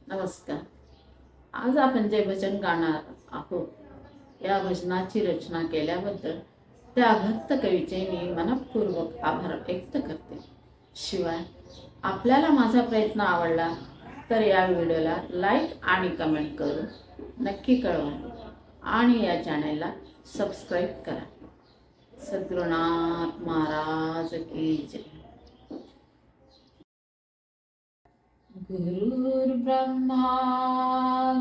नमस्कार. आज आपण जे भजन गाणार आहोत, या भजनाची रचना केल्याबद्दल त्या भक्त कवीचे मी मनपूर्वक आभार व्यक्त करते. शिवाय आपल्याला माझा प्रयत्न आवडला तर या व्हिडिओला लाईक आणि कमेंट करून नक्की कळवा आणि या चॅनलला सबस्क्राईब करा. सद्गुरुनाथ महाराज की जय. गुरुर्ब्रह्मा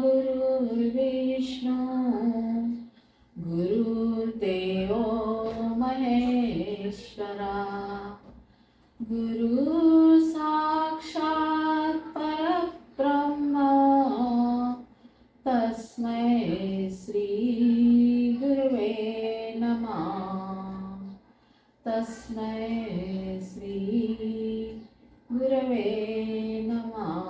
गुरुर्विष्णू गुरुर्देवो महेश्वरा गुरु साक्षात परब्रह्म तस्मै श्री गुरुवे नमः. तस्मै श्री गुरवे नमः.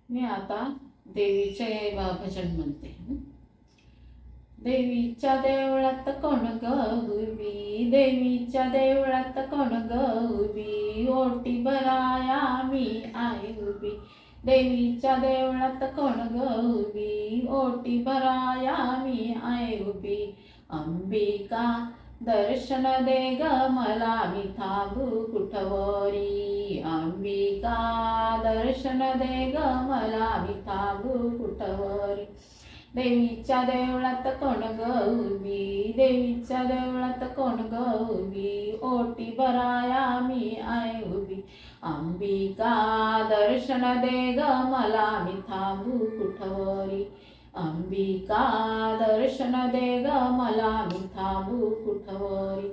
मी आता देवीचे भजन म्हणते. देवीच्या देवळात कोण ग उभी, देवीच्या देवळात कोण ग उभी, ओटी भराया मी आई उभी. देवीच्या देवळात कोण ग उभी, ओटी भराया मी आई उभी. अंबिका दर्शन दे ग मला, मी थांबू कुठवरी. अंबिका दर्शन दे ग मला, मी थांबू कुठवरी. देवीच्या देवळात कोण ग उभी, देवीच्या देवळात कोण ग उभी, ओटी भराया मी आई उभी. अंबिका दर्शन दे ग मला, मी थांबू कुठवरी. अंबिका दर्शन दे ग मला, मी थांबू कुठवरी.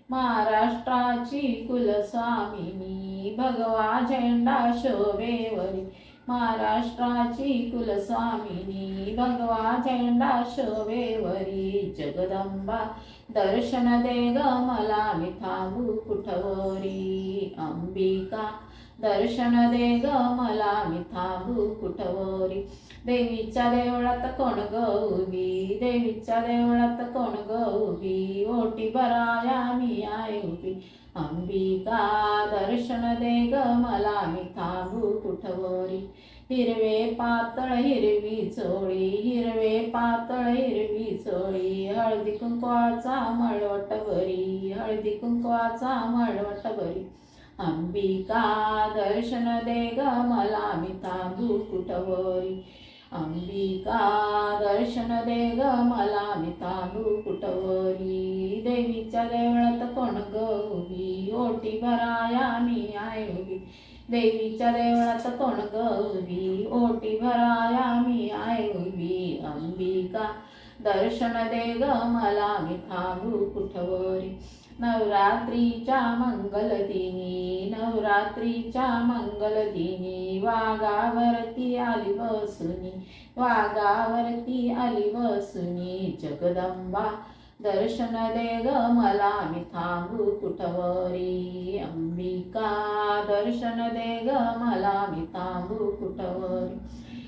महाराष्ट्राची कुलस्वामिनी, भगवा झेंडा शोभेवरी. महाराष्ट्राची कुलस्वामिनी, भगवा झेंडा शोभेवरी. जगदंबा दर्शन दे ग मला, मी थांबू कुठवरी. अंबिका दर्शन दे ग मला, मी थांबू कुठवरी. देवीच्या देवळात कोण ग उभी, देवीच्या देवळात कोण ग उभी, ओटी भराया मी आई उभी. अंबिका दर्शन दे ग मला, मी थांबू कुठवरी. हिरवे पातळ हिरवी चोळी, हिरवे पातळ हिरवी चोळी, हळदी कुंकवाचा मळवट भरी, हळदी कुंकवाचा मळवट भरी. अंबिका दर्शन दे ग मला, मी थांबू कुठवरी. अंबिका दर्शन दे ग मला, मी थांबू कुठवरी. देवीच्या देवळात कोण ग उभी, ओटी भराया मी आई उभी. देवीच्या देवळात कोण ग उभी, ओटी भराया मी आई उभी. अंबिका दर्शन दे ग मला, मी थांबू कुठवरी. नवरात्रीच्या मंगलदिनी, नवरात्रीच्या मंगलदिनी, वाघावरती आली बसुनी, वाघावरती आली बसुनी. जगदंबा दर्शन दे ग मला, मी थांबू कुठवरी. अंबिका दर्शन दे ग मला, मी थांबू कुठवरी.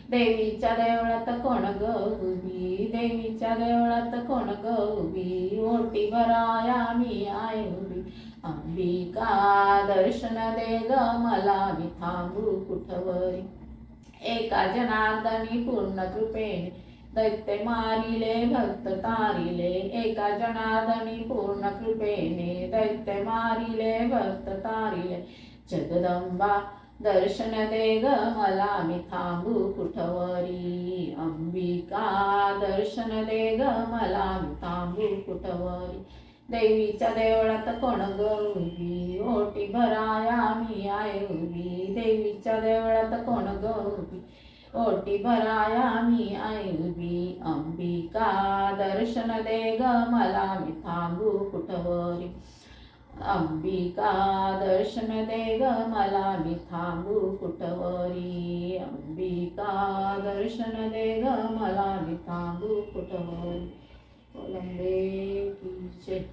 देवीच्या देवळात कोण ग उभी, देवीच्या देवळात कोण ग उभी, ओटी भराया मी आई उभी. अंबिका दर्शन दे ग मला, मी थांबू कुठवरी. एका जनार्दनी पूर्ण कृपेने दैत्य मारिले भक्त तारिले. एका जनार्दनी पूर्ण कृपेने दैत्य मारिले भक्त तारिले. जगदंबा दर्शन दे ग मला, मी थांबू कुठवरी. अंबिका दर्शन दे ग मला, मी थांबू कुठवरी. देवीच्या देवळात कोण ग उभी, ओटी भराया मी आई उभी. देवीच्या देवळात कोण ग उभी, ओटी भराया मी आई उभी. अंबिका दर्शन दे ग मला, मी थांबू कुठवरी. अंबिका दर्शन दे ग मला, मी थांबू कुठवरी. अंबिका दर्शन दे ग मला, मी थांबू कुठवरी. कोलंबे की जय.